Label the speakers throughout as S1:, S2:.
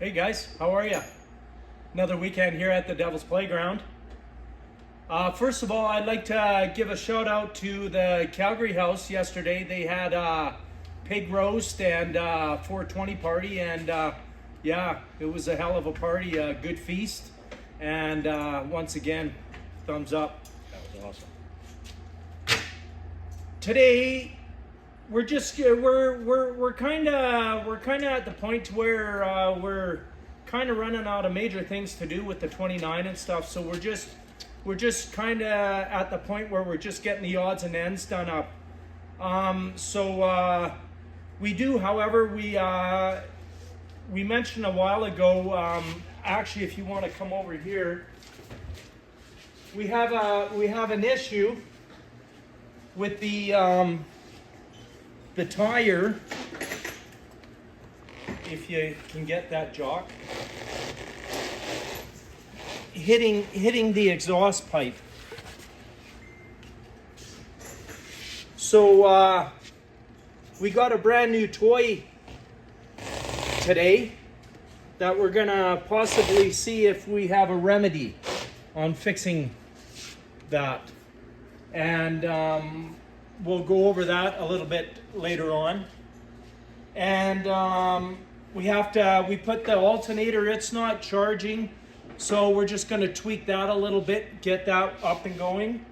S1: Hey guys, how are you? Another weekend here at the Devil's Playground. First of all, I'd like to give a shout out to the Calgary House yesterday. They had a pig roast and 420 party, and yeah, it was a hell of a party, a good feast. And once again, thumbs up.
S2: That was awesome.
S1: Today, we're kind of at the point where we're kind of running out of major things to do with the 29 and stuff. So we're just kind of at the point where we're just getting the odds and ends done up. We do, however, we mentioned a while ago. Actually, if you want to come over here, we have an issue with the tire. If you can get that, Jock, hitting the exhaust pipe. So we got a brand new toy today that we're gonna possibly see if we have a remedy on fixing that, and we'll go over that a little bit later on. And we put the alternator, it's not charging, so we're just going to tweak that a little bit, get that up and going.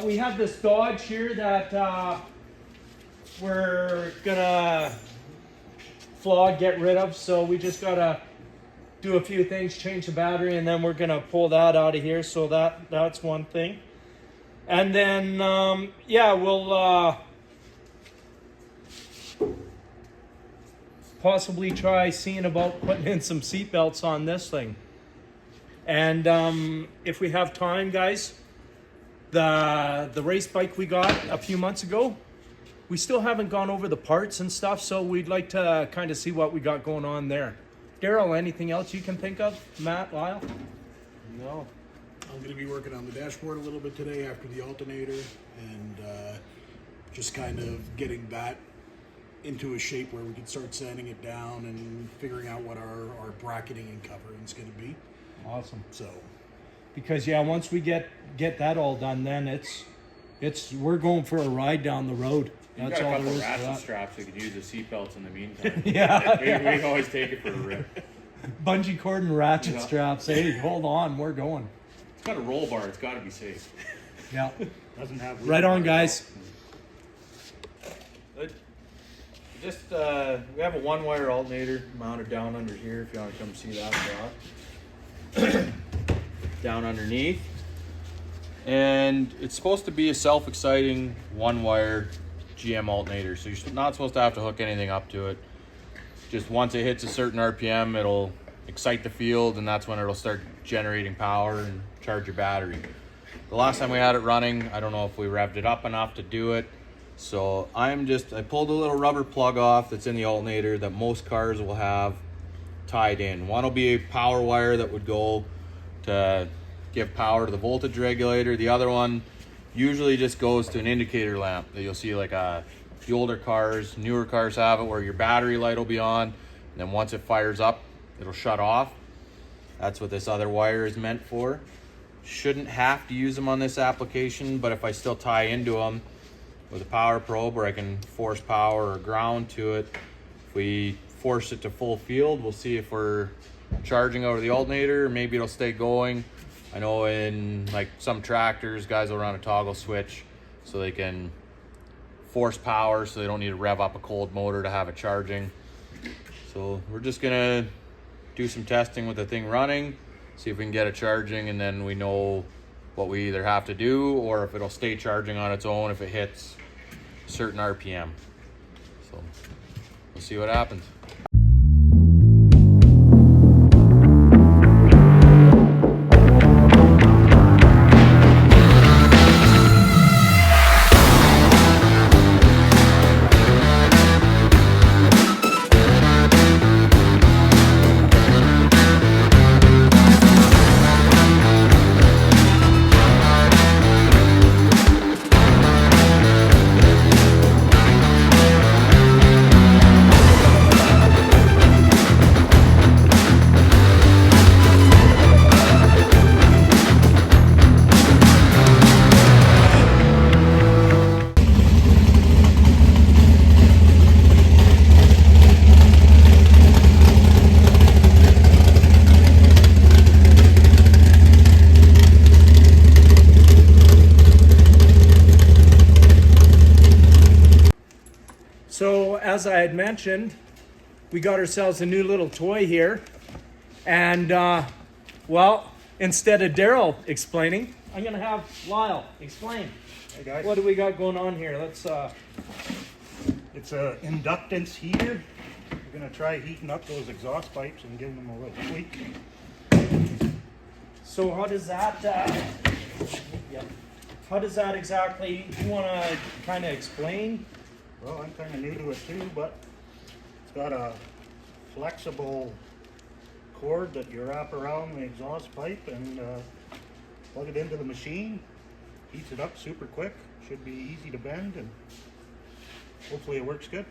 S1: We have this Dodge here that we're gonna flog, get rid of, so we just gotta do a few things, change the battery, and then we're gonna pull that out of here. So that's one thing. And then yeah, we'll possibly try seeing about putting in some seat belts on this thing. And if we have time, guys, the race bike we got a few months ago, we still haven't gone over the parts and stuff, so we'd like to kind of see what we got going on there. Daryl, anything else you can think of? Matt, Lyle?
S3: No. I'm going to be working on the dashboard a little bit today after the alternator, and just kind of getting that into a shape where we can start sanding it down and figuring out what our bracketing and covering is going to be.
S1: Awesome.
S3: So,
S1: because yeah, once we get that all done, then we're going for a ride down the road.
S2: You
S1: That's
S2: got a
S1: all
S2: couple
S1: there is to
S2: ratchet
S1: that.
S2: straps. We could use the seatbelts in the meantime.
S1: Yeah,
S2: we can always take it for a rip.
S1: Bungee cord and ratchet
S2: Yeah.
S1: straps. Hey, hold on, we're going.
S2: It's got a roll bar. It's got to be safe.
S1: Yeah.
S3: doesn't have
S1: Right on, guys.
S2: Just we have a one-wire alternator mounted down under here. If you want to come see that, down underneath. And it's supposed to be a self-exciting one-wire GM alternator, so you're not supposed to have to hook anything up to it. Just once it hits a certain RPM, it'll excite the field, and that's when it'll start generating power and charge your battery. The last time we had it running, I don't know if we revved it up enough to do it, so I pulled a little rubber plug off that's in the alternator that most cars will have tied in. One will be a power wire that would go to give power to the voltage regulator. The other one usually just goes to an indicator lamp that you'll see, like the older cars, newer cars have it, where your battery light will be on, and then once it fires up, it'll shut off. That's what this other wire is meant for. Shouldn't have to use them on this application, but if I still tie into them with a power probe where I can force power or ground to it, if we force it to full field, we'll see if we're charging out of the alternator, or maybe it'll stay going. I know in like some tractors, guys will run a toggle switch so they can force power, so they don't need to rev up a cold motor to have it charging. So we're just gonna do some testing with the thing running, see if we can get it charging, and then we know what we either have to do or if it'll stay charging on its own if it hits a certain RPM. So we'll see what happens.
S1: So as I had mentioned, we got ourselves a new little toy here. And well, instead of Daryl explaining, I'm gonna have Lyle explain.
S4: Hey guys,
S1: What do we got going on here? Let's
S4: it's a inductance heater. We're gonna try heating up those exhaust pipes and giving them a little tweak.
S1: so how does that yep. How does that exactly, you wanna kinda explain?
S4: Well, I'm kind of new to it too, but it's got a flexible cord that you wrap around the exhaust pipe and plug it into the machine. Heats it up super quick. Should be easy to bend, and hopefully it works good.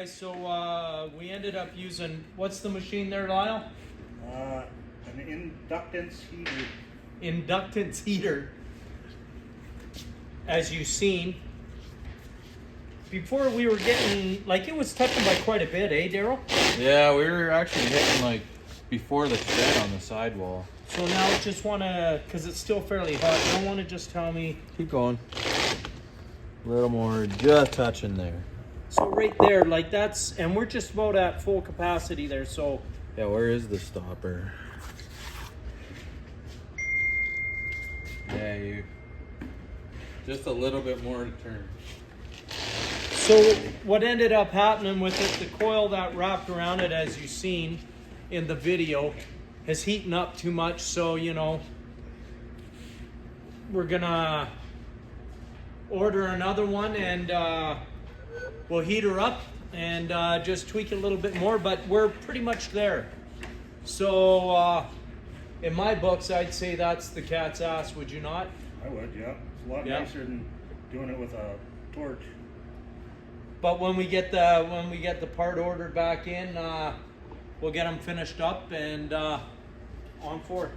S1: So we ended up using, what's the machine there, Lyle?
S4: An inductance heater.
S1: Inductance heater. As you've seen. Before we were getting, like it was touching by quite a bit, eh, Daryl?
S2: Yeah, we were actually hitting like before the shed on the sidewall.
S1: So now I just want to, because it's still fairly hot, you don't want to just tell me.
S2: Keep going. A little more, just touching there.
S1: So right there, like that's, and we're just about at full capacity there, so.
S2: Yeah, where is the stopper? Yeah, you. Just a little bit more to turn.
S1: So what ended up happening with it, the coil that wrapped around it, as you've seen in the video, is heating up too much. So, you know, we're gonna order another one, and we'll heat her up and just tweak it a little bit more, but we're pretty much there. So in my books, I'd say that's the cat's ass, would you not?
S4: I would, yeah. It's a lot
S1: Yeah.
S4: nicer than doing it with a torch.
S1: But when we get the part ordered back in, we'll get them finished up and on for it.